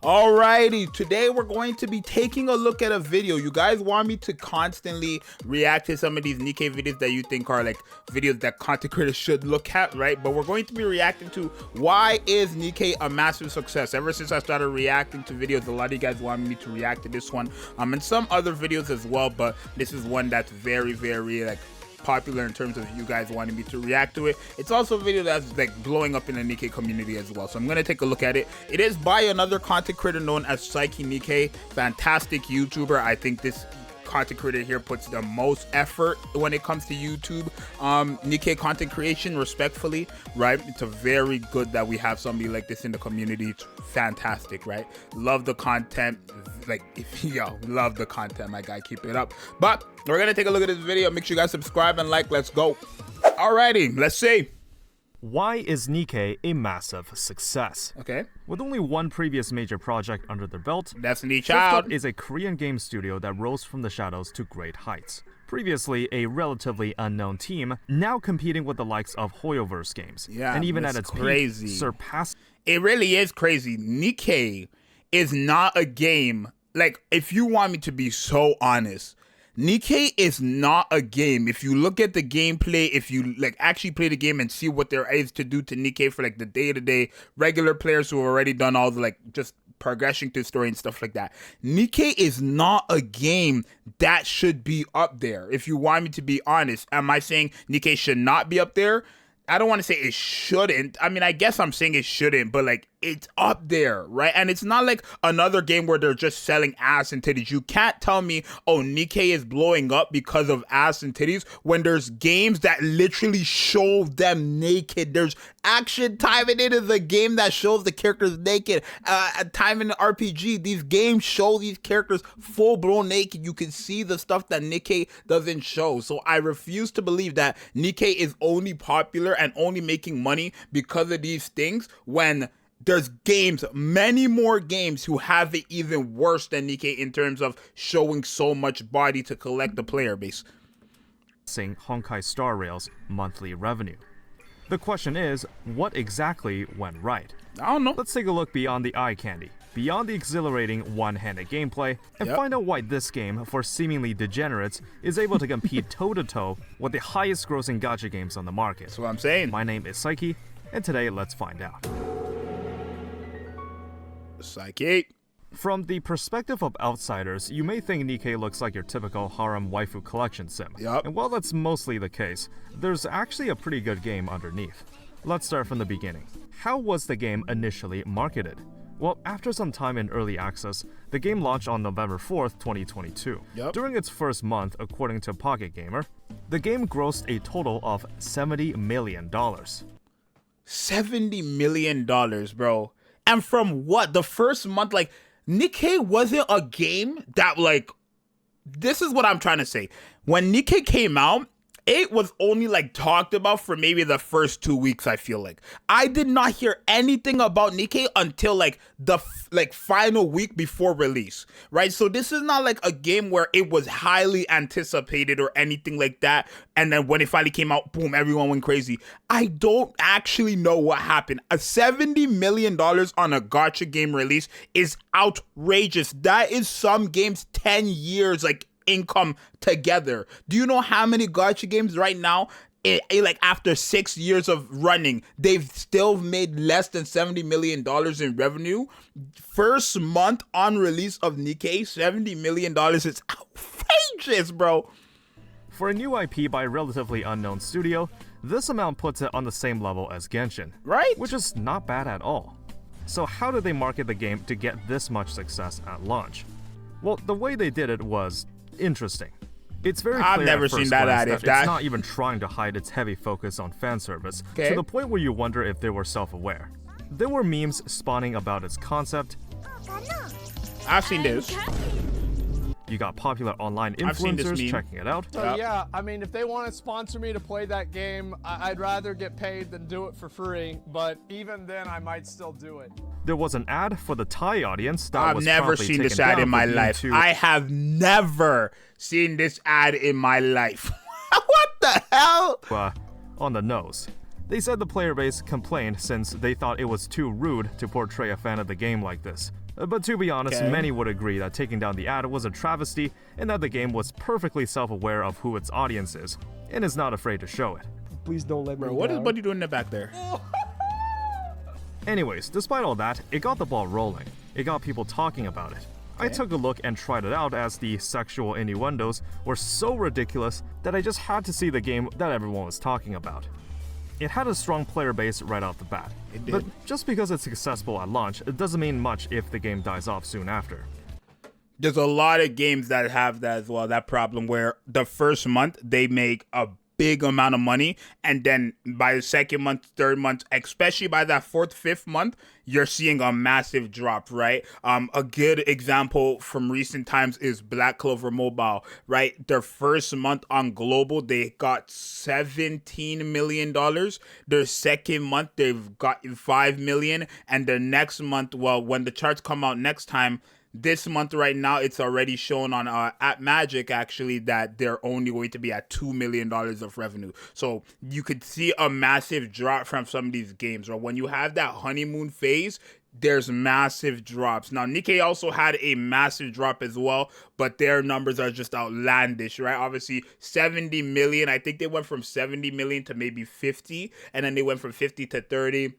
Alrighty, today we're going to be taking a look at a video. You guys want me to constantly react to some of these Nikke videos that you think are like videos that content creators should look at, right? But we're going to be reacting to why is Nikke a massive success. Ever since I started reacting to videos, a lot of you guys wanted me to react to this one, and some other videos as well, but this is one that's very like popular in terms of you guys wanting me to react to it. It's also a video that's like blowing up in the Nikke community as well, so I'm gonna take a look at it. It is by another content creator known as Nikke, fantastic YouTuber. I think this content creator here puts the most effort when it comes to YouTube Nikke content creation, respectfully, right? It's a very good that we have somebody like this in the community. It's fantastic, right? Love the content, like, love the content, my guy, keep it up. But we're gonna take a look at this video. Make sure you guys subscribe and like. Let's go. Alrighty, let's see. Why is Nikke a massive success? Okay. With only one previous major project under their belt, Destiny First Child Up is a Korean game studio that rose from the shadows to great heights. Previously a relatively unknown team, now competing with the likes of Hoyoverse games. Yeah, and even at its peak, surpassed. It really is crazy. Nikke is not a game. Like, if you want me to be so honest, Nikke is not a game. If you look at the gameplay, if you like actually play the game and see what there is to do to Nikke for like the day-to-day regular players who have already done all the like just progression through story and stuff like that, Nikke is not a game that should be up there. If you want me to be honest, am I saying Nikke should not be up there? I don't want to say it shouldn't. I mean, I guess I'm saying it shouldn't, but like, it's up there, right? And it's not like another game where they're just selling ass and titties. You can't tell me, oh, Nikke is blowing up because of ass and titties when there's games that literally show them naked. There's action time in it is a game that shows the characters naked. Time in the RPG, these games show these characters full-blown naked. You can see the stuff that Nikke doesn't show. So I refuse to believe that Nikke is only popular and only making money because of these things when there's games, many more games who have it even worse than Nikke in terms of showing so much body to collect the player base. Honkai Star Rail's monthly revenue. The question is, what exactly went right? I don't know. Let's take a look beyond the eye candy, beyond the exhilarating one-handed gameplay, and find out why this game, for seemingly degenerates, is able to compete toe-to-toe with the highest grossing gacha games on the market. That's what I'm saying. My name is Psyche, and today let's find out. Psyche. From the perspective of outsiders, you may think Nikke looks like your typical harem waifu collection sim. And while that's mostly the case, there's actually a pretty good game underneath. Let's start from the beginning. How was the game initially marketed? Well, after some time in early access, the game launched on November 4th, 2022. During its first month, according to Pocket Gamer, the game grossed a total of $70 million. $70 million, bro. And from what? The first month, like, Nikke wasn't a game that, like, this is what I'm trying to say. When Nikke came out, it was only like talked about for maybe the first 2 weeks, I feel like. I did not hear anything about Nikke until like the final week before release, right? So this is not like a game where it was highly anticipated or anything like that. And then when it finally came out, boom, everyone went crazy. I don't actually know what happened. A $70 million on a gacha game release is outrageous. That is some games 10 years, like, income together. Do you know how many gacha games right now, like after 6 years of running, they've still made less than $70 million in revenue? First month on release of Nikke, $70 million is outrageous, bro. For a new IP by a relatively unknown studio, this amount puts it on the same level as Genshin, right? Which is not bad at all. So how did they market the game to get this much success at launch? Well, the way they did it was interesting. It's very clear I've never seen that ad. It's not even trying to hide its heavy focus on fan service, to the point where you wonder if they were self-aware. There were memes spawning about its concept. I've seen this. You got popular online influencers checking it out. So yeah, I mean, if they want to sponsor me to play that game, I'd rather get paid than do it for free, but even then I might still do it. There was an ad for the Thai audience that was I've never seen this ad in my life. I have never seen this ad in my life. What the hell? On the nose. They said the player base complained since they thought it was too rude to portray a fan of the game like this. But to be honest, many would agree that taking down the ad was a travesty and that the game was perfectly self-aware of who its audience is and is not afraid to show it. Please don't let me What is down. Buddy doing in the back there? Anyways, despite all that, it got the ball rolling. It got people talking about it. I took a look and tried it out as the sexual innuendos were so ridiculous that I just had to see the game that everyone was talking about. It had a strong player base right off the bat. It did. But just because it's successful at launch, it doesn't mean much if the game dies off soon after. There's a lot of games that have that as well, that problem where the first month they make a big amount of money, and then by the second month, third month, especially by that fourth, fifth month, you're seeing a massive drop, right? A good example from recent times is Black Clover Mobile, right? Their first month on global, they got $17 million. Their second month, they've got $5 million, and their next month, well, when the charts come out next time, this month right now, it's already shown on at Magic actually that they're only going to be at $2 million of revenue. So you could see a massive drop from some of these games. Or when you have that honeymoon phase, there's massive drops. Now, Nikke also had a massive drop as well, but their numbers are just outlandish, right? Obviously, 70 million. I think they went from 70 million to maybe 50, and then they went from 50 to 30.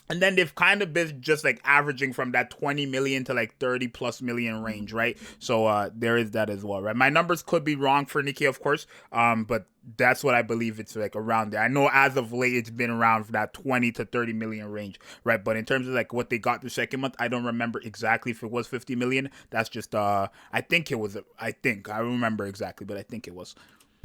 And then they've kind of been just like averaging from that 20 million to like 30 plus million range, right? So there is that as well, right? My numbers could be wrong for Nikke, of course, but that's what I believe it's like around there. I know as of late it's been around for that 20 to 30 million range, right? But in terms of like what they got the second month, I don't remember exactly if it was 50 million. That's just, I think it was, I don't remember exactly, but I think it was.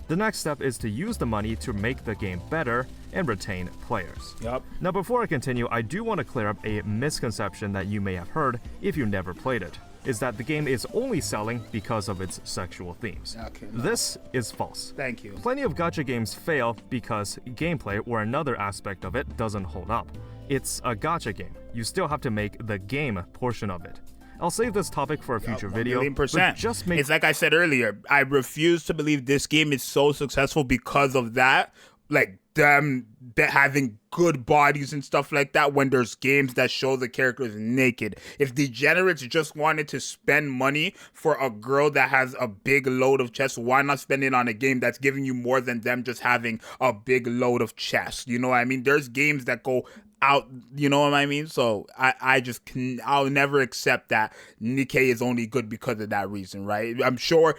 The next step is to use the money to make the game better and retain players. Yep. Now before I continue, I do want to clear up a misconception that you may have heard if you never played it, is that the game is only selling because of its sexual themes. Okay, no. This is false. Thank you. Plenty of gacha games fail because gameplay or another aspect of it doesn't hold up. It's a gacha game. You still have to make the game portion of it. I'll save this topic for a future video, but just make... It's like I said earlier, I refuse to believe this game is so successful because of that. Like, them having good bodies and stuff like that when there's games that show the characters naked. If degenerates just wanted to spend money for a girl that has a big load of chest, why not spend it on a game that's giving you more than them just having a big load of chest? You know what I mean? There's games that go out, you know what I mean? So I'll never accept that Nikke is only good because of that reason, right? I'm sure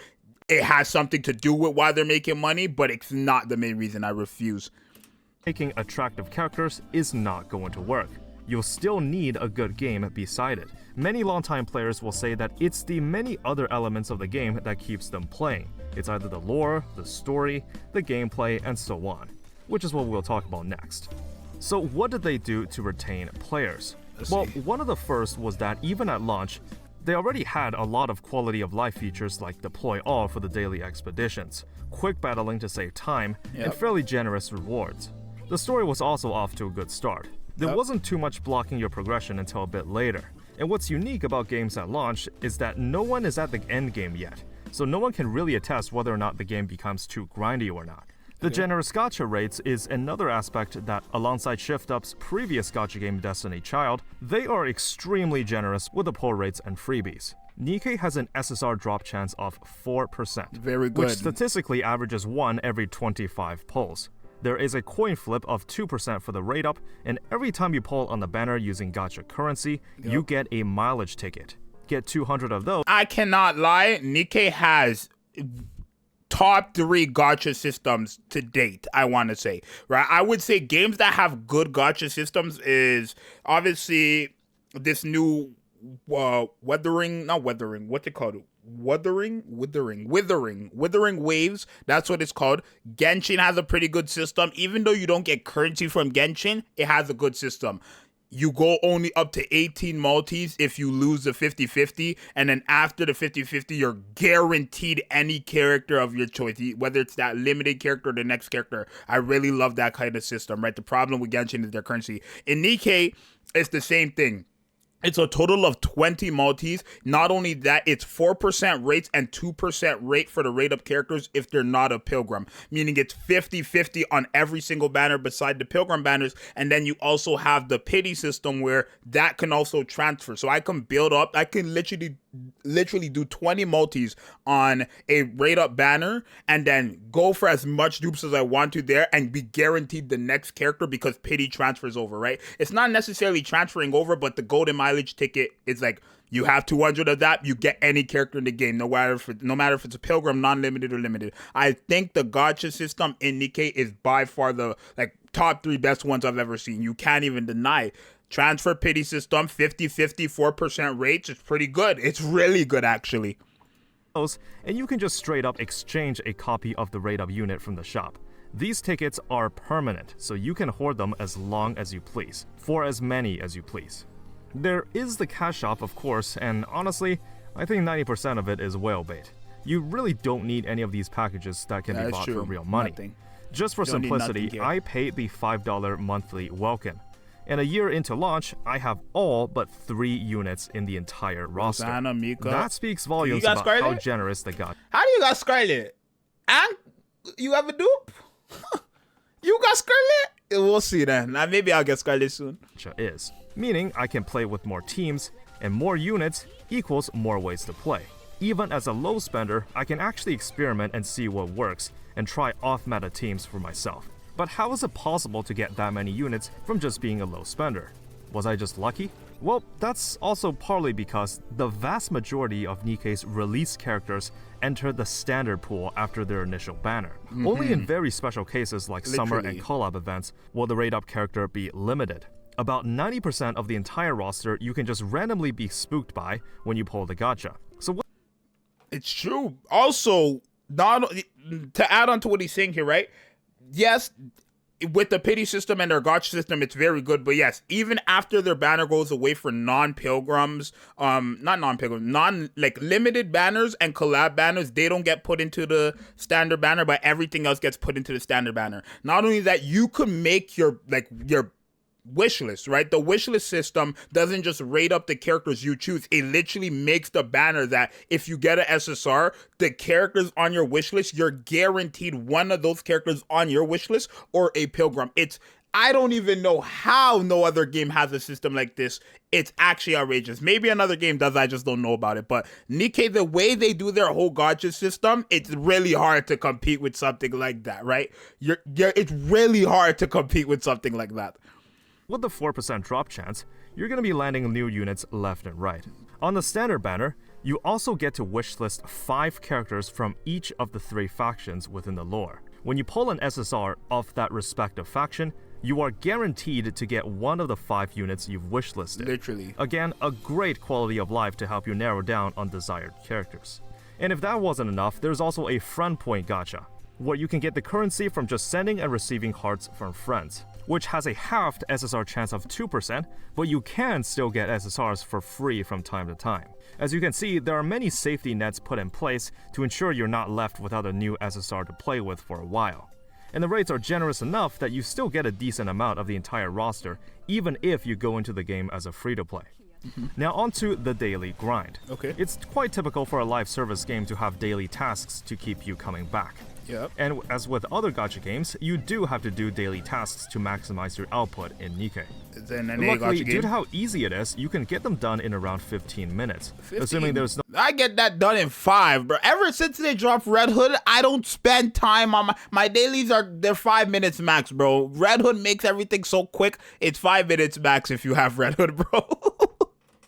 it has something to do with why they're making money, but it's not the main reason. I refuse. Making attractive characters is not going to work. You'll still need a good game beside it. Many longtime players will say that it's the many other elements of the game that keeps them playing. It's either the lore, the story, the gameplay, and so on, which is what we'll talk about next. So what did they do to retain players? Well, one of the first was that even at launch, they already had a lot of quality of life features like deploy all for the daily expeditions, quick battling to save time, and fairly generous rewards. The story was also off to a good start. There wasn't too much blocking your progression until a bit later. And what's unique about games at launch is that no one is at the end game yet, so no one can really attest whether or not the game becomes too grindy or not. The generous gacha rates is another aspect that, alongside ShiftUp's previous gacha game Destiny Child, they are extremely generous with the pull rates and freebies. Nikke has an SSR drop chance of 4%, Very good. which statistically averages 1 every 25 pulls. There is a coin flip of 2% for the rate up, and every time you pull on the banner using gacha currency, you get a mileage ticket. Get 200 of those. I cannot lie, Nikke has top 3 gacha systems to date, I want to say, right? I would say games that have good gacha systems is obviously this new withering waves. That's what it's called. Genshin has a pretty good system. Even though you don't get currency from Genshin, it has a good system. You go only up to 18 multis if you lose the 50-50, and then after the 50-50, you're guaranteed any character of your choice, whether it's that limited character or the next character. I really love that kind of system, right? The problem with Genshin is their currency. In Nikke, it's the same thing. It's a total of 20 multis. Not only that, it's 4% rates and 2% rate for the rate-up characters if they're not a Pilgrim. Meaning it's 50-50 on every single banner beside the Pilgrim banners. And then you also have the pity system where that can also transfer. So I can build up, I can literally do 20 multis on a rate-up banner and then go for as much dupes as I want to there and be guaranteed the next character because pity transfers over, right? It's not necessarily transferring over, but the golden mileage ticket is like, you have 200 of that, you get any character in the game, no matter if it's a Pilgrim, non-limited or limited. I think the gacha system in Nikke is by far the top 3 best ones I've ever seen. You can't even deny. Transfer pity system, 50-50, 4% rates. It's pretty good. It's really good, actually. And you can just straight up exchange a copy of the rate-up unit from the shop. These tickets are permanent, so you can hoard them as long as you please, for as many as you please. There is the cash shop, of course, and honestly, I think 90% of it is whale bait. You really don't need any of these packages that can be bought for real money. Nothing. Just for simplicity, I paid the $5 monthly welcome. And a year into launch, I have all but 3 units in the entire roster. That speaks volumes about how generous they got. How do you got Scarlet? And you have a dupe? You got Scarlet? We'll see then. Now maybe I'll get Scarlet soon. Is. Meaning I can play with more teams, and more units equals more ways to play. Even as a low spender, I can actually experiment and see what works, and try off-meta teams for myself. But how is it possible to get that many units from just being a low spender? Was I just lucky? Well, that's also partly because the vast majority of Nikke's release characters enter the standard pool after their initial banner. Only in very special cases like summer and collab events will the rate-up character be limited. About 90% of the entire roster you can just randomly be spooked by when you pull the gacha. So what? It's true. Also, to add on to what he's saying here, right? Yes, with the pity system and their gacha system, it's very good. But yes, even after their banner goes away for non-pilgrims, limited banners and collab banners, they don't get put into the standard banner, but everything else gets put into the standard banner. Not only that, you can make your wish list, right? The wish list system doesn't just rate up the characters you choose. It literally makes the banner that if you get an SSR, the characters on your wish list, you're guaranteed one of those characters on your wish list or a Pilgrim. I don't even know how no other game has a system like this. It's actually outrageous. Maybe another game does, I just don't know about it. But Nikke, the way they do their whole gacha system, it's really hard to compete with something like that, right? It's really hard to compete with something like that. With the 4% drop chance, you're going to be landing new units left and right. On the standard banner, you also get to wishlist 5 characters from each of the 3 factions within the lore. When you pull an SSR of that respective faction, you are guaranteed to get one of the 5 units you've wishlisted. Literally. Again, a great quality of life to help you narrow down on desired characters. And if that wasn't enough, there's also a friend point gacha, where you can get the currency from just sending and receiving hearts from friends, which has a halved SSR chance of 2%, but you can still get SSRs for free from time to time. As you can see, there are many safety nets put in place to ensure you're not left without a new SSR to play with for a while. And the rates are generous enough that you still get a decent amount of the entire roster, even if you go into the game as a free-to-play. Now onto the daily grind. Okay. It's quite typical for a live service game to have daily tasks to keep you coming back. Yep. And as with other gacha games, you do have to do daily tasks to maximize your output in Nikke. Luckily, due to how easy it is, you can get them done in around 15 minutes. 15? Assuming there's no... I get that done in 5, bro. Ever since they dropped Red Hood, I don't spend time on my dailies they're 5 minutes max, bro. Red Hood makes everything so quick. It's 5 minutes max if you have Red Hood, bro.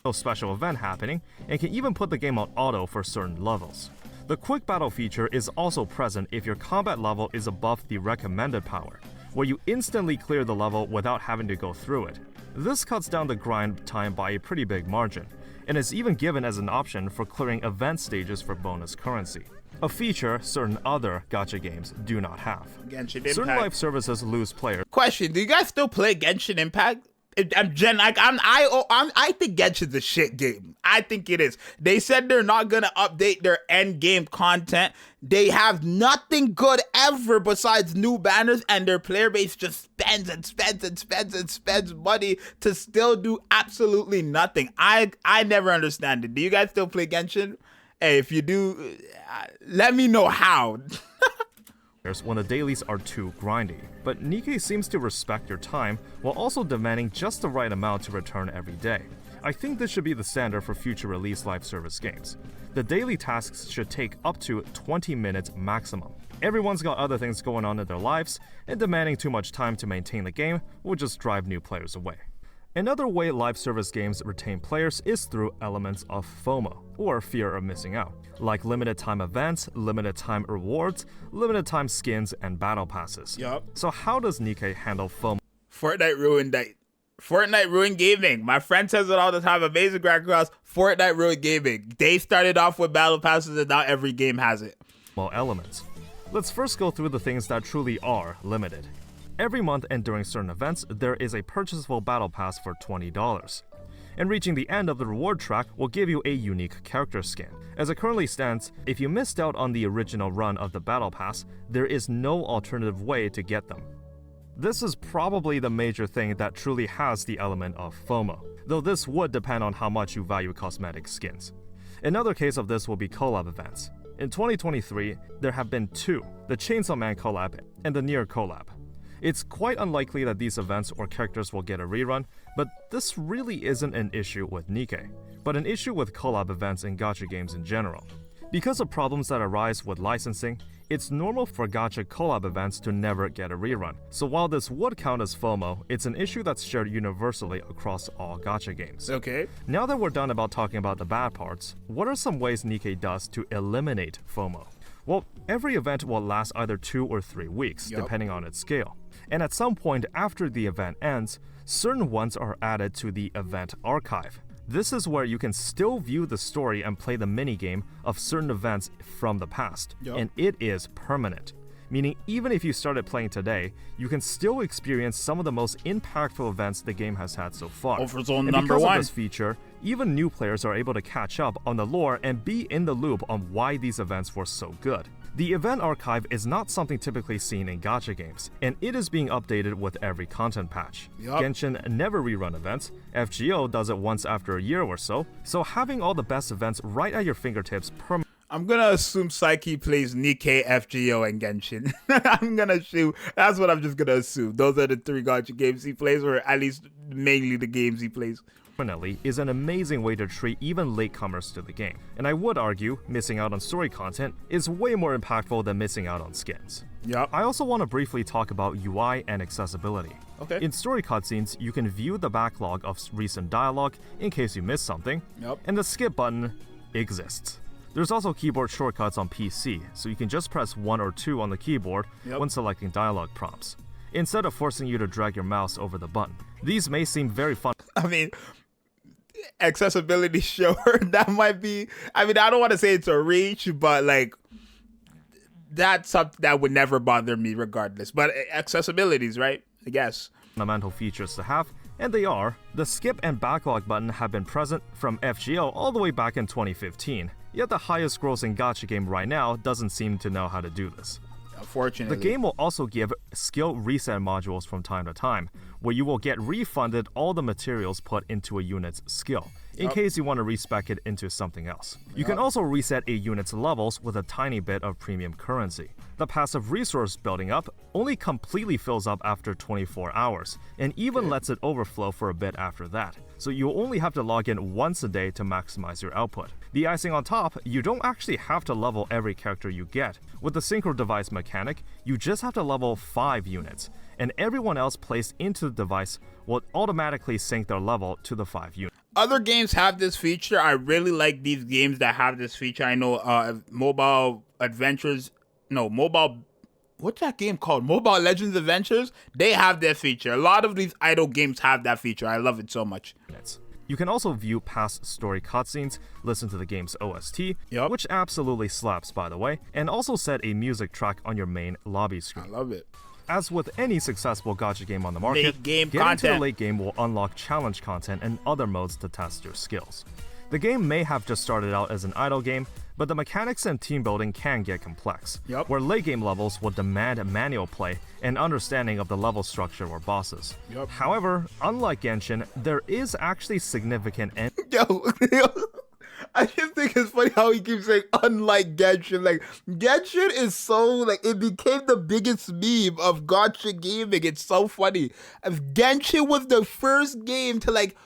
no special event happening, and can even put the game on auto for certain levels. The quick battle feature is also present if your combat level is above the recommended power, where you instantly clear the level without having to go through it. This cuts down the grind time by a pretty big margin, and is even given as an option for clearing event stages for bonus currency. A feature certain other gacha games do not have. Genshin Impact. Certain live services lose players. Question, do you guys still play Genshin Impact? I think Genshin's a shit game. I think it is. They said they're not gonna update their end game content. They have nothing good ever besides new banners, and their player base just spends and spends and spends and spends money to still do absolutely nothing. I never understand it. Do you guys still play Genshin? Hey, if you do, let me know how. When the dailies are too grindy, but Nikke seems to respect your time while also demanding just the right amount to return every day. I think this should be the standard for future release live service games. The daily tasks should take up to 20 minutes maximum. Everyone's got other things going on in their lives, and demanding too much time to maintain the game will just drive new players away. Another way live service games retain players is through elements of FOMO, or fear of missing out, like limited time events, limited time rewards, limited time skins, and battle passes. Yup. So how does Nikke handle FOMO? Fortnite ruined gaming. My friend says it all the time. Amazing Grand Cross. Fortnite ruined gaming. They started off with battle passes, and now every game has it. Elements. Let's first go through the things that truly are limited. Every month and during certain events, there is a purchasable battle pass for $20. And reaching the end of the reward track will give you a unique character skin. As it currently stands, if you missed out on the original run of the battle pass, there is no alternative way to get them. This is probably the major thing that truly has the element of FOMO, though this would depend on how much you value cosmetic skins. Another case of this will be collab events. In 2023, there have been two, the Chainsaw Man collab and the Nier collab. It's quite unlikely that these events or characters will get a rerun, but this really isn't an issue with Nikke, but an issue with collab events in gacha games in general. Because of problems that arise with licensing, it's normal for gacha collab events to never get a rerun. So while this would count as FOMO, it's an issue that's shared universally across all gacha games. Okay. Now that we're done about talking about the bad parts, what are some ways Nikke does to eliminate FOMO? Well, every event will last either 2 or 3 weeks, depending on its scale. And at some point after the event ends, certain ones are added to the event archive. This is where you can still view the story and play the minigame of certain events from the past, and it is permanent. Meaning even if you started playing today, you can still experience some of the most impactful events the game has had so far. Overzone and number because one. of this feature, even new players are able to catch up on the lore and be in the loop on why these events were so good. The event archive is not something typically seen in gacha games, and it is being updated with every content patch. Genshin never rerun events, FGO does it once after a year or so, so having all the best events right at your fingertips I'm gonna assume Psyche plays Nikke, FGO, and Genshin. I'm gonna assume. That's what I'm just gonna assume. Those are the 3 gacha games he plays, or at least mainly the games he plays. permanently is an amazing way to treat even latecomers to the game, and I would argue missing out on story content is way more impactful than missing out on skins. Yep. I also want to briefly talk about UI and accessibility. Okay. In story cutscenes, you can view the backlog of recent dialogue in case you missed something, and the skip button exists. There's also keyboard shortcuts on PC, so you can just press 1 or 2 on the keyboard when selecting dialogue prompts, instead of forcing you to drag your mouse over the button. These may seem very fun. I mean, accessibility, sure, that might be, I mean, I don't want to say it's a reach, but like, that's something that would never bother me regardless. But accessibilities, right? I guess. Fundamental features to have, and they are: the skip and backlog button have been present from FGO all the way back in 2015, yet the highest grossing gacha game right now doesn't seem to know how to do this. Unfortunately. The game will also give skill reset modules from time to time, where you will get refunded all the materials put into a unit's skill, in case you want to respec it into something else. You can also reset a unit's levels with a tiny bit of premium currency. The passive resource building up only completely fills up after 24 hours, and even lets it overflow for a bit after that, so you only have to log in once a day to maximize your output. The icing on top, you don't actually have to level every character you get. With the synchro device mechanic, you just have to level 5 units, and everyone else placed into the device will automatically sync their level to the 5 units. Other games have this feature. I really like these games that have this feature. I know what's that game called? Mobile Legends Adventures? They have that feature. A lot of these idle games have that feature. I love it so much. You can also view past story cutscenes, listen to the game's OST, which absolutely slaps by the way, and also set a music track on your main lobby screen. I love it. As with any successful gacha game on the market, game getting content. to the late game will unlock challenge content and other modes to test your skills. The game may have just started out as an idle game, but the mechanics and team building can get complex, where late game levels will demand manual play and understanding of the level structure or bosses. However, unlike Genshin, there is actually significant Yo, I just think it's funny how he keeps saying unlike Genshin. Like, Genshin is so, like, it became the biggest meme of gacha gaming. It's so funny. If Genshin was the first game to, like,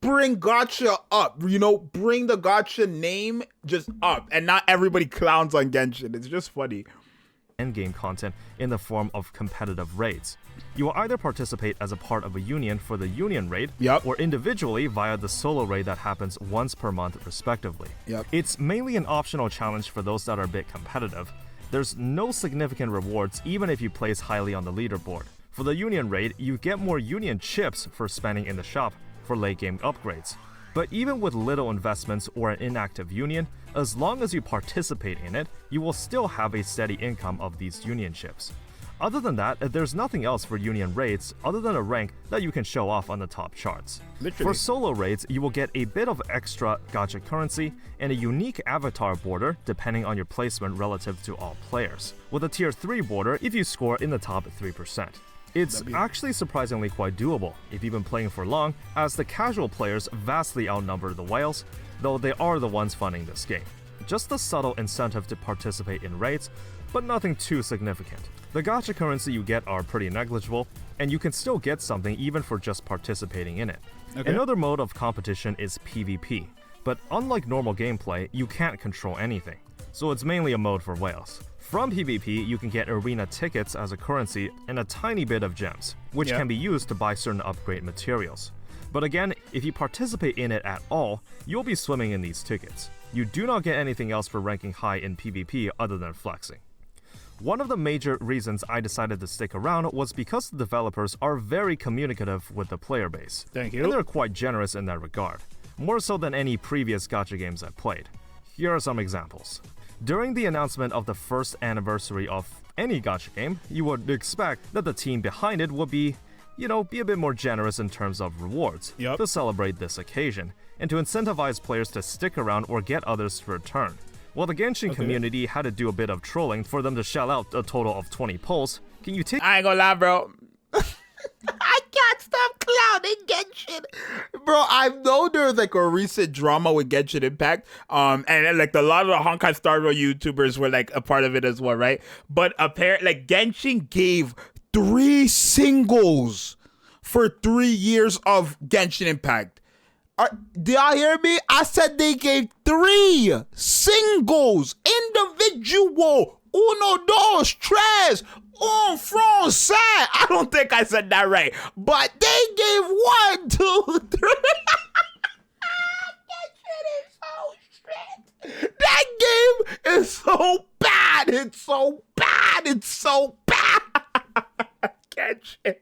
bring gacha up, you know, bring the gacha name just up, and not everybody clowns on Genshin. It's just funny. Endgame content in the form of competitive raids. You will either participate as a part of a union for the union raid, or individually via the solo raid that happens once per month respectively. It's mainly an optional challenge for those that are a bit competitive. There's no significant rewards even if you place highly on the leaderboard. For the union raid, you get more union chips for spending in the shop for late game upgrades. But even with little investments or an inactive union, as long as you participate in it, you will still have a steady income of these union chips. Other than that, there's nothing else for union raids other than a rank that you can show off on the top charts. For solo raids, you will get a bit of extra gacha currency and a unique avatar border depending on your placement relative to all players, with a tier 3 border if you score in the top 3%. It's actually surprisingly quite doable if you've been playing for long, as the casual players vastly outnumber the whales, though they are the ones funding this game. Just a subtle incentive to participate in raids, but nothing too significant. The gacha currency you get are pretty negligible, and you can still get something even for just participating in it. Another mode of competition is PvP, but unlike normal gameplay, you can't control anything, so it's mainly a mode for whales. From PvP, you can get arena tickets as a currency and a tiny bit of gems, which can be used to buy certain upgrade materials. But again, if you participate in it at all, you'll be swimming in these tickets. You do not get anything else for ranking high in PvP other than flexing. One of the major reasons I decided to stick around was because the developers are very communicative with the player base. And they're quite generous in that regard, more so than any previous gacha games I've played. Here are some examples. During the announcement of the first anniversary of any gacha game, you would expect that the team behind it would be a bit more generous in terms of rewards to celebrate this occasion, and to incentivize players to stick around or get others to return. Well, the Genshin community had to do a bit of trolling for them to shell out a total of 20 pulls. Can you take— I ain't gonna lie, bro. I can't stop clowning Genshin. Bro, I know there's like a recent drama with Genshin Impact. And like a lot of the Honkai Star Rail YouTubers were like a part of it as well, right? But apparently, like, Genshin gave 3 singles for 3 years of Genshin Impact. Did y'all hear me? I said they gave 3 singles, individual, 1, 2, 3, un français. I don't think I said that right, but they gave 1, 2, 3. That shit is so shit. That game is so bad. It's so bad. It's so bad. Genshin.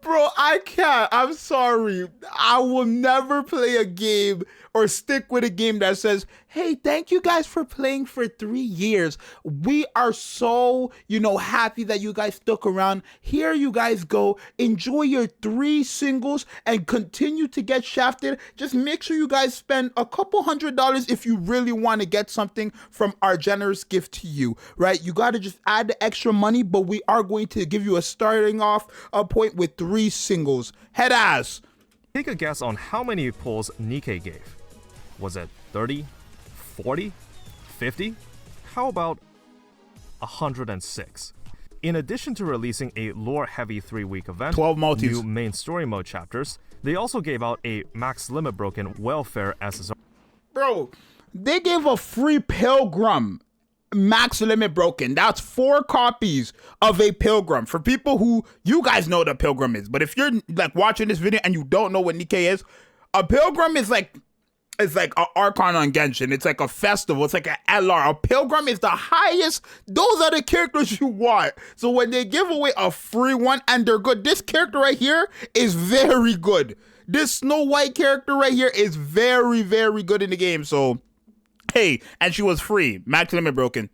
Bro, I can't. I'm sorry. I will never play a game or stick with a game that says, hey, thank you guys for playing for 3 years. We are so, happy that you guys stuck around. Here you guys go. Enjoy your 3 singles and continue to get shafted. Just make sure you guys spend a couple $100 if you really want to get something from our generous gift to you, right? You got to just add the extra money, but we are going to give you a starting off point with 3 singles. Head ass. Take a guess on how many pulls Nikke gave. Was it 30, 40, 50? How about 106? In addition to releasing a lore-heavy 3-week event, 12 multis, new main story mode chapters, they also gave out a max limit broken welfare SSR. Bro, they gave a free Pilgrim max limit broken. That's 4 copies of a Pilgrim. For people who, you guys know what a Pilgrim is, but if you're like watching this video and you don't know what Nikke is, a Pilgrim is like, it's like an Archon on Genshin. It's like a festival. It's like an LR. A Pilgrim is the highest. Those are the characters you want. So when they give away a free one and they're good, this character right here is very good. This Snow White character right here is very, very good in the game. So, hey, and she was free. Max limit broken.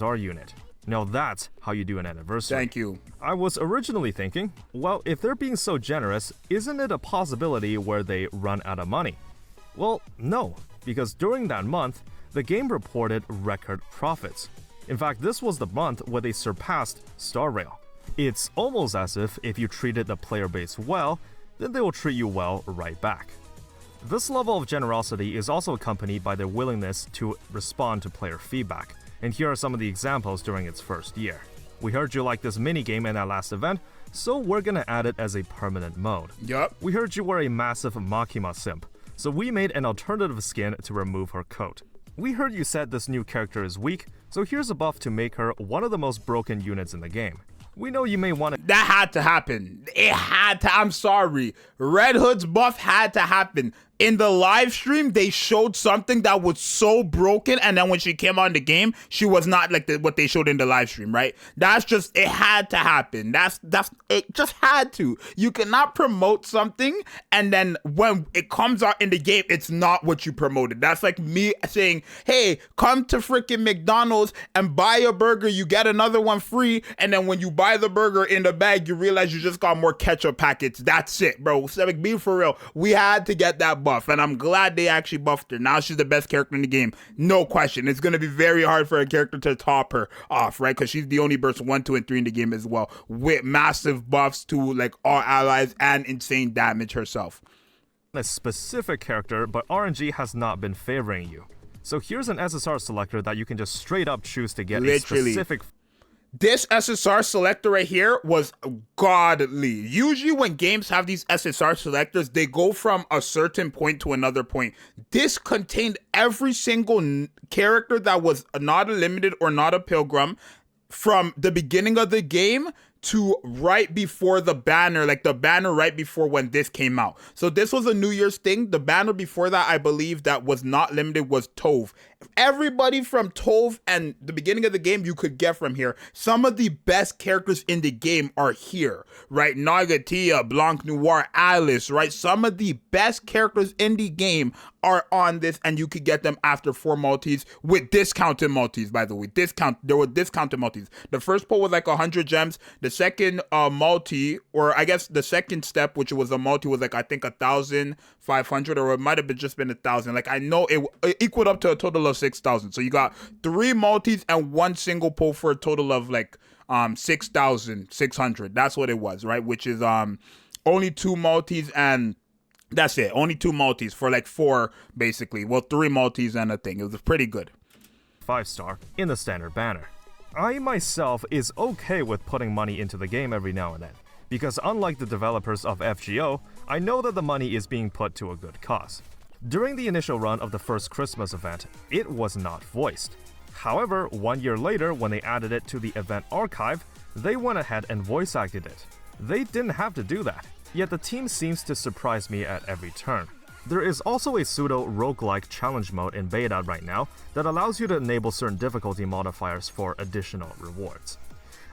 Our unit. Now that's how you do an anniversary. Thank you. I was originally thinking, well, if they're being so generous, isn't it a possibility where they run out of money? Well, no, because during that month, the game reported record profits. In fact, this was the month where they surpassed Star Rail. It's almost as if you treated the player base well, then they will treat you well right back. This level of generosity is also accompanied by their willingness to respond to player feedback, and here are some of the examples during its first year. We heard you like this minigame in our last event, so we're gonna add it as a permanent mode. Yup. We heard you were a massive Makima simp, so we made an alternative skin to remove her coat. We heard you said this new character is weak, so here's a buff to make her one of the most broken units in the game. We know you may want to— That had to happen. It had to. I'm sorry. Red Hood's buff had to happen. In the live stream, they showed something that was so broken, and then when she came on the game, she was not like what they showed in the live stream, right? That's just, it had to happen. That's it just had to. You cannot promote something, and then when it comes out in the game, it's not what you promoted. That's like me saying, hey, come to freaking McDonald's and buy a burger, you get another one free, and then when you buy the burger in the bag, you realize you just got more ketchup packets. That's it, bro. So like, be for real. We had to get that buff, and I'm glad they actually buffed her. Now she's the best character in the game, no question. It's going to be very hard for a character to top her off, right? Because she's the only burst 1, 2, and 3 in the game as well, with massive buffs to like all allies and insane damage herself. A specific character, but RNG has not been favoring you. So here's an SSR selector that you can just straight up choose to get a specific— This SSR selector right here was godly. Usually when games have these SSR selectors, they go from a certain point to another point. This contained every single character that was not a limited or not a pilgrim from the beginning of the game to right before the banner, like the banner right before when this came out. So this was a New Year's thing. The banner before that, I believe, that was not limited was Tove. Everybody from Tove and the beginning of the game you could get from here. Some of the best characters in the game are here, right? Nagatia, Blanc Noir, Alice, right? Some of the best characters in the game are on this, and you could get them after 4 multis with discounted multis, by the way. There were discounted multis. The first pull was like 100 gems. The second multi, or I guess the second step, which was a multi, was like, I think 1,500, or it might have just been 1,000. Like, I know it equaled up to a total of 6,000. So you got 3 multis and 1 single pull for a total of like 6,600. That's what it was, right? Which is only 2 multis, and that's it. Only 2 multis for like 4, basically. Well, 3 multis and a thing. It was pretty good. 5-star in the standard banner. I myself is okay with putting money into the game every now and then, because unlike the developers of FGO, I know that the money is being put to a good cause. During the initial run of the first Christmas event, it was not voiced. However, 1 year later, when they added it to the event archive, they went ahead and voice acted it. They didn't have to do that, yet the team seems to surprise me at every turn. There is also a pseudo roguelike challenge mode in beta right now that allows you to enable certain difficulty modifiers for additional rewards.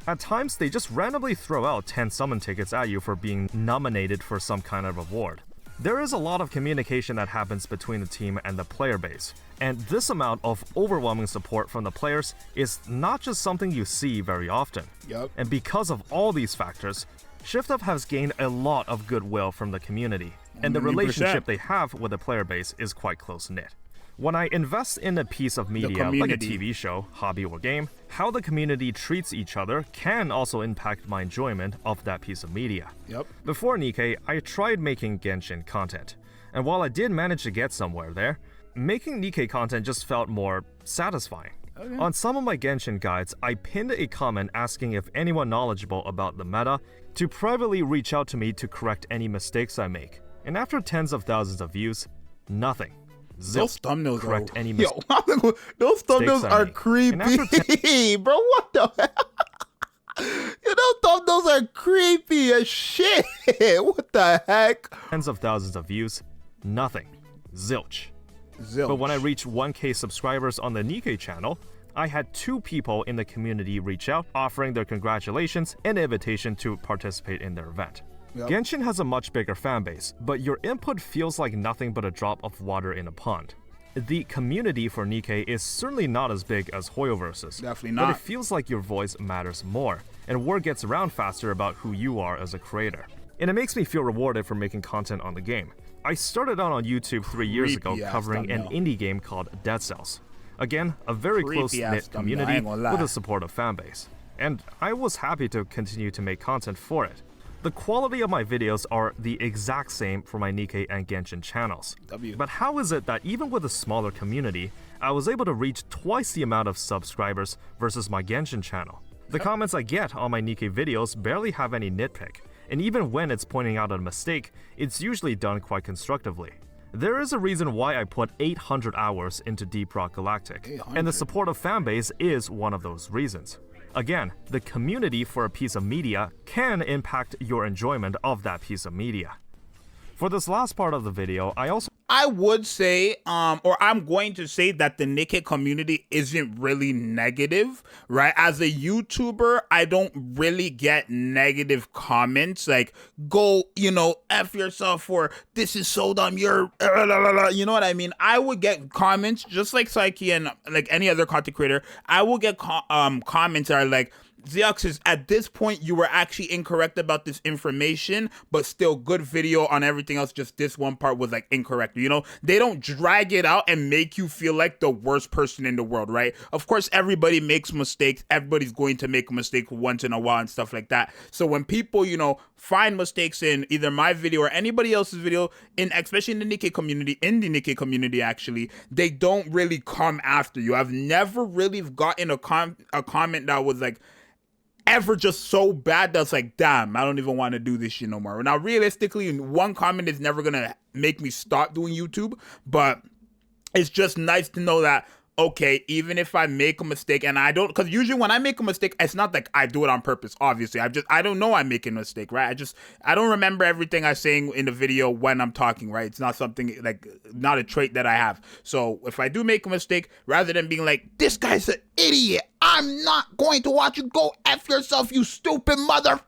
At times, they just randomly throw out 10 summon tickets at you for being nominated for some kind of reward. There is a lot of communication that happens between the team and the player base, and this amount of overwhelming support from the players is not just something you see very often. Yep. And because of all these factors, ShiftUp has gained a lot of goodwill from the community, and the 100%. relationship they have with the player base is quite close-knit. When I invest in a piece of media, like a TV show, hobby, or game, how the community treats each other can also impact my enjoyment of that piece of media. Yep. Before Nikke, I tried making Genshin content, and while I did manage to get somewhere there, making Nikke content just felt more satisfying. Okay. On some of my Genshin guides, I pinned a comment asking if anyone knowledgeable about the meta to privately reach out to me to correct any mistakes I make. And after tens of thousands of views, nothing. Those thumbnails correct are... any Yo, those thumbnails are creepy. Bro, what the heck? Those thumbnails are creepy as shit. What the heck? Tens of thousands of views, nothing. Zilch. But when I reached 1K subscribers on the Nikke channel, I had 2 people in the community reach out, offering their congratulations and invitation to participate in their event. Yep. Genshin has a much bigger fanbase, but your input feels like nothing but a drop of water in a pond. the community for Nikke is certainly not as big as Hoyoverse's. Definitely not. But it feels like your voice matters more, and word gets around faster about who you are as a creator. And it makes me feel rewarded for making content on the game. I started out on YouTube 3 years ago covering an indie game called Dead Cells. Again, a very close-knit community with a supportive fanbase. And I was happy to continue to make content for it. The quality of my videos are the exact same for my Nikke and Genshin channels. But how is it that even with a smaller community, I was able to reach twice the amount of subscribers versus my Genshin channel? The comments I get on my Nikke videos barely have any nitpick, and even when it's pointing out a mistake, it's usually done quite constructively. There is a reason why I put 800 hours into Deep Rock Galactic, and the supportive fanbase is one of those reasons. Again, the community for a piece of media can impact your enjoyment of that piece of media. For this last part of the video, I would say, or I'm going to say that the Nikke community isn't really negative, right? As a YouTuber, I don't really get negative comments like, go, F yourself, or this is so dumb, you're, you know what I mean? I would get comments, just like Psyche and like any other content creator, I will get comments that are like, Zxous, at this point, you were actually incorrect about this information, but still good video on everything else. Just this one part was like incorrect. They don't drag it out and make you feel like the worst person in the world, right? Of course, everybody makes mistakes. Everybody's going to make a mistake once in a while and stuff like that. So when people, find mistakes in either my video or anybody else's video, especially in the Nikke community, actually, they don't really come after you. I've never really gotten a comment that was like, ever just so bad that's like, damn, I don't even want to do this shit no more. Now, realistically, one comment is never gonna make me stop doing YouTube, but it's just nice to know that, okay, even if I make a mistake, and I don't, because usually when I make a mistake, it's not like I do it on purpose, obviously. I don't know I'm making a mistake, right? I don't remember everything I'm saying in the video when I'm talking, right? It's not something, like, not a trait that I have. So if I do make a mistake, rather than being like, this guy's an idiot, I'm not going to watch you, go F yourself, you stupid mother.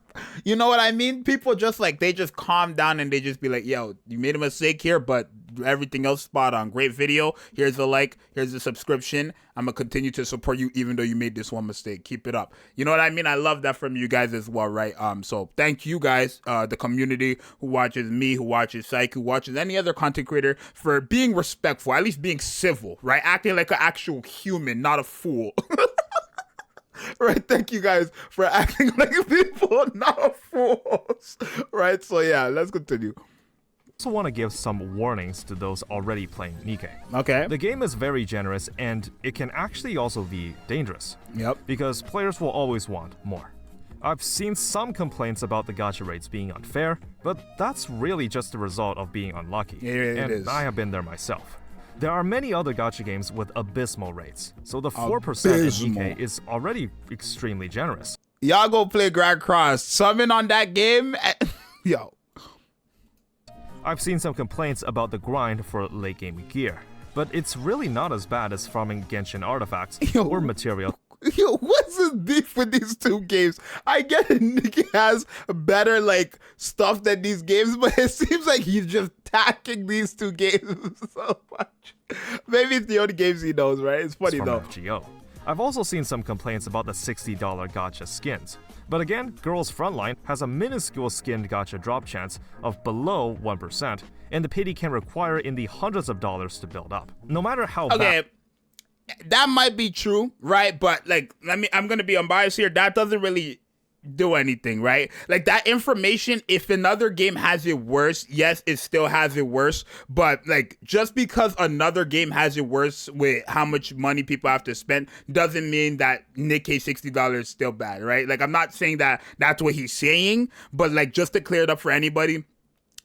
You know what I mean? People just like, they just calm down and they just be like, yo, you made a mistake here, but everything else spot on. Great video. Here's a like, here's a subscription. I'm gonna continue to support you even though you made this one mistake. Keep it up. You know what I mean? I love that from you guys as well, right? So thank you guys, the community who watches me, who watches Psyche, who watches any other content creator, for being respectful, at least being civil, right? Acting like an actual human, not a fool. Right, thank you guys for acting like people, not fools. Right, so yeah, let's continue. I also want to give some warnings to those already playing Nikke. Okay. The game is very generous, and it can actually also be dangerous. Yep. Because players will always want more. I've seen some complaints about the gacha rates being unfair, but that's really just the result of being unlucky. Yeah, it is. I have been there myself. There are many other gacha games with abysmal rates, so the 4% in Nikke is already extremely generous. Y'all go play Grand Cross. Summon on that game. Yo. I've seen some complaints about the grind for late game gear, but it's really not as bad as farming Genshin artifacts or material. Yo, what's this beef with these two games? I get it, Nikke has better, like, stuff than these games, but it seems like he's just attacking these two games so much. Maybe it's the only games he knows, right? It's funny, though. FGO. I've also seen some complaints about the $60 gacha skins. But again, Girls Frontline has a minuscule skinned gacha drop chance of below 1%, and the pity can require in the hundreds of dollars to build up. No matter how bad. That might be true, right? But like, I'm gonna be unbiased here. That doesn't really do anything, right? Like, that information, if another game has it worse, yes, it still has it worse. But like, just because another game has it worse with how much money people have to spend, doesn't mean that Nikke $60 is still bad, right? Like, I'm not saying that that's what he's saying, but like, just to clear it up for anybody.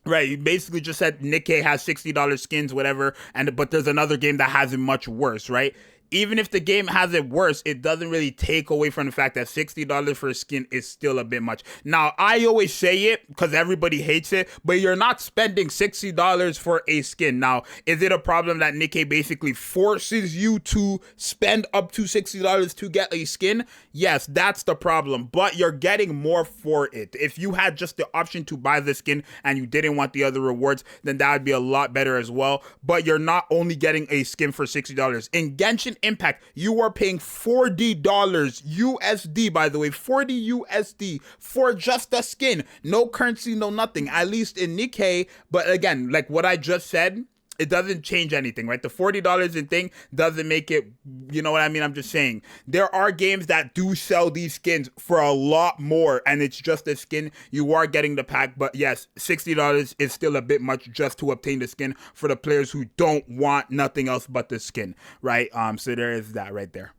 Right, you basically just said Nikke has $60 skins, whatever, but there's another game that has it much worse, right? even if the game has it worse, it doesn't really take away from the fact that $60 for a skin is still a bit much. Now, I always say it because everybody hates it, but you're not spending $60 for a skin. Now, is it a problem that Nikke basically forces you to spend up to $60 to get a skin? Yes, that's the problem, but you're getting more for it. If you had just the option to buy the skin and you didn't want the other rewards, then that would be a lot better as well. But you're not only getting a skin for $60. In Genshin Impact, you are paying $40 USD, by the way, 40 USD for just a skin. No currency, no nothing, at least in Nikke. But again, like what I just said, it doesn't change anything, right? The $40 and thing doesn't make it, you know what I mean? I'm just saying there are games that do sell these skins for a lot more, and it's just a skin. You are getting the pack, but yes, $60 is still a bit much just to obtain the skin for the players who don't want nothing else but the skin, right? So there is that right there.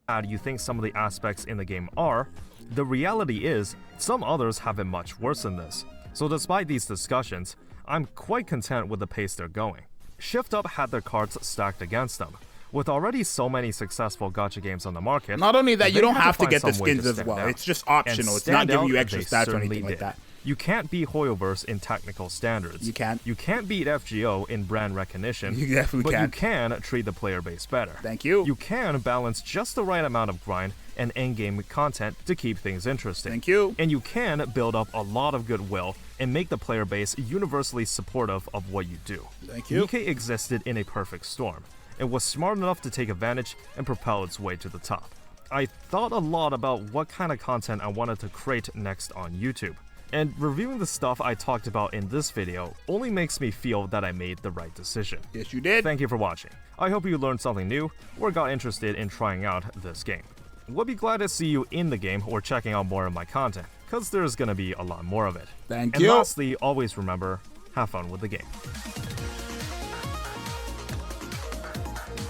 How do you think some of the aspects in the game are? The reality is, some others have it much worse than this. So despite these discussions, I'm quite content with the pace they're going. Shift Up had their cards stacked against them. With already so many successful gacha games on the market, not only that, you don't have to get the skins as well. It's just optional. It's not giving you extra stats or anything like that. You can't beat Hoyoverse in technical standards. You can't. You can't beat FGO in brand recognition. You definitely can. But you can treat the player base better. Thank you. You can balance just the right amount of grind and in-game content to keep things interesting. Thank you. And you can build up a lot of goodwill and make the player base universally supportive of what you do. Thank you. Nikke existed in a perfect storm. It was smart enough to take advantage and propel its way to the top. I thought a lot about what kind of content I wanted to create next on YouTube. And reviewing the stuff I talked about in this video only makes me feel that I made the right decision. Yes, you did. Thank you for watching. I hope you learned something new or got interested in trying out this game. We'll be glad to see you in the game or checking out more of my content, because there's gonna be a lot more of it. Thank you. And lastly, always remember, have fun with the game.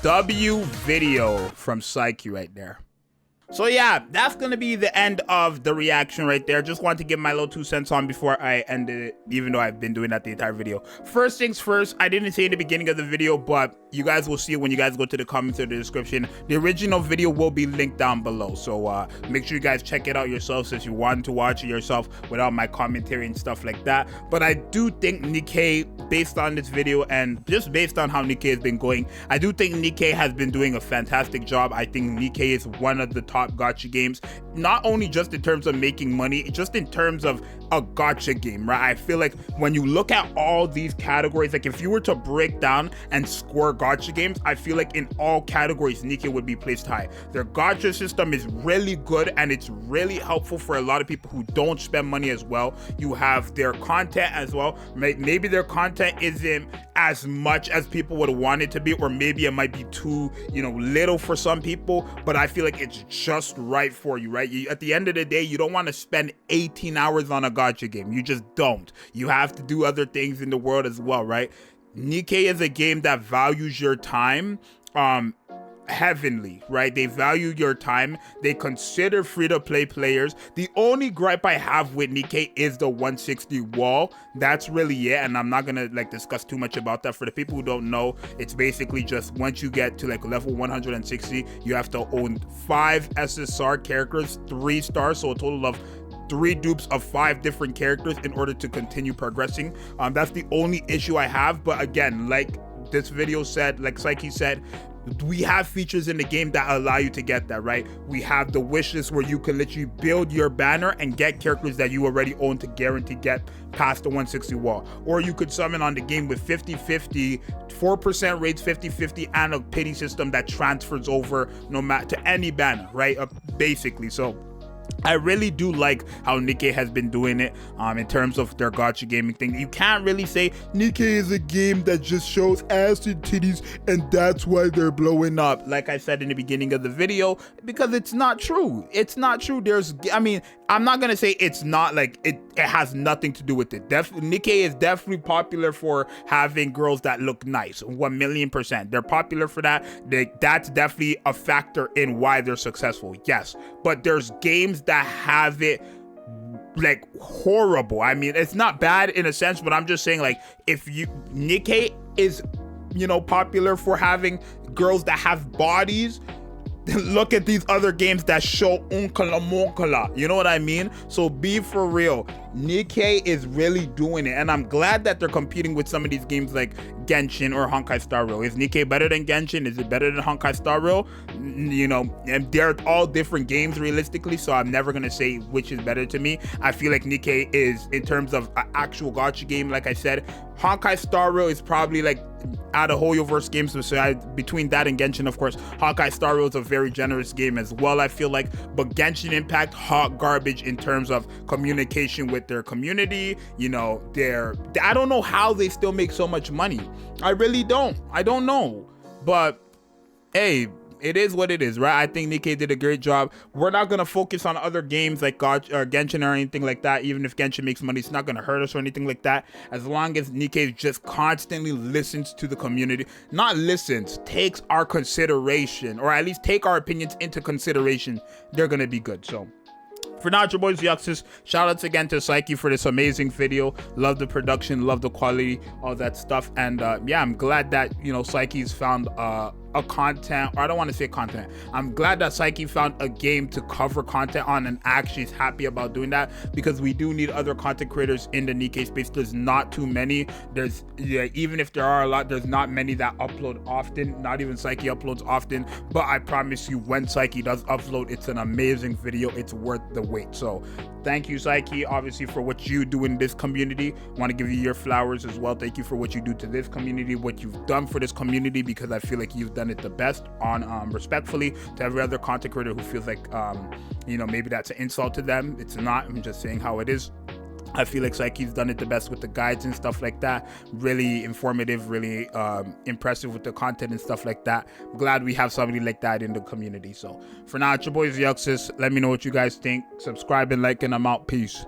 W video from Psyche right there. So yeah, that's gonna be the end of the reaction right there. Just wanted to give my little 2 cents on before I ended it, even though I've been doing that the entire video. First things first, I didn't say in the beginning of the video, but you guys will see it when you guys go to the comments or the description. The original video will be linked down below, so make sure you guys check it out yourself since you want to watch it yourself without my commentary and stuff like that. But I do think Nikke, based on this video and just based on how Nikke has been going, I do think Nikke has been doing a fantastic job. I think Nikke is one of the top gacha games, not only just in terms of making money, just in terms of a gacha game, right? I feel like when you look at all these categories, like if you were to break down and score gacha games, I feel like in all categories Nikke would be placed high. Their gacha system is really good and it's really helpful for a lot of people who don't spend money as well. You have their content as well. Maybe their content isn't as much as people would want it to be, or maybe it might be too, little for some people, but I feel like it's just right for you, right? At the end of the day, you don't want to spend 18 hours on a gacha game. You just don't. You have to do other things in the world as well, right? Nikke is a game that values your time heavenly, right? They value your time. They consider free-to-play players. The only gripe I have with Nikke is the 160 wall. That's really it, and I'm not gonna discuss too much about that. For the people who don't know, it's basically just once you get to level 160, you have to own 5 SSR characters, 3 stars, so a total of 3 dupes of 5 different characters in order to continue progressing. That's the only issue I have, but again, like this video said, like Psyche said, we have features in the game that allow you to get that, right? We have the wishlist where you can literally build your banner and get characters that you already own to guarantee get past the 160 wall. Or you could summon on the game with 50-50, 4% rates 50-50, and a pity system that transfers over no matter to any banner, right? Basically, so I really do like how Nikke has been doing it in terms of their gacha gaming thing. You can't really say Nikke is a game that just shows ass and titties and that's why they're blowing up, like I said in the beginning of the video, because it's not true. It's not true. I'm not gonna say it's not, like it has nothing to do with it. Nikke is definitely popular for having girls that look nice, 1,000,000%. They're popular for that. That's definitely a factor in why they're successful, yes. But there's games that have it horrible. I mean, it's not bad in a sense, but I'm just saying, if Nikke is you know, popular for having girls that have bodies, look at these other games that show unkala monkala, you know what I mean? So be for real, Nikke is really doing it, and I'm glad that they're competing with some of these games like Genshin or Honkai Star Rail. Is Nikke better than Genshin? Is it better than Honkai Star Rail? You know, and they're all different games realistically, so I'm never gonna say which is better to me. I feel like Nikke is, in terms of an actual gacha game, like I said, Honkai Star Rail is probably like, out of Hoyoverse games, so between that and Genshin, of course, Honkai Star Rail is a very generous game as well, I feel like. But Genshin Impact, hot garbage in terms of communication with their community. You know, I don't know how they still make so much money. I really don't. I don't know. But hey, it is what it is, right? I think Nikke did a great job. We're not going to focus on other games like Genshin or anything like that. Even if Genshin makes money, it's not going to hurt us or anything like that. As long as Nikke just constantly listens to the community. Not listens, takes our consideration, or at least take our opinions into consideration, they're going to be good. So for now, it's your boy Zxous. Shout outs again to Psyche for this amazing video. Love the production, love the quality, all that stuff. And yeah, I'm glad that, you know, Psyche's found a content, or I don't want to say content. I'm glad that Psyche found a game to cover content on, and actually is happy about doing that, because we do need other content creators in the Nikke space. There's not too many. There's, yeah, even if there are a lot, there's not many that upload often. Not even Psyche uploads often, but I promise you, when Psyche does upload, it's an amazing video. It's worth the wait. So thank you, Psyche, obviously, for what you do in this community. Want to give you your flowers as well. Thank you for what you do to this community, what you've done for this community, because I feel like you've done it the best. On respectfully to every other content creator who feels like you know, maybe that's an insult to them. It's not. I'm just saying how it is. I feel like Psyche's done it the best with the guides and stuff like that. Really informative, really impressive with the content and stuff like that. I'm glad we have somebody like that in the community. So for now, it's your boy Zxous. Let me know what you guys think. Subscribe and like, and I'm out. Peace.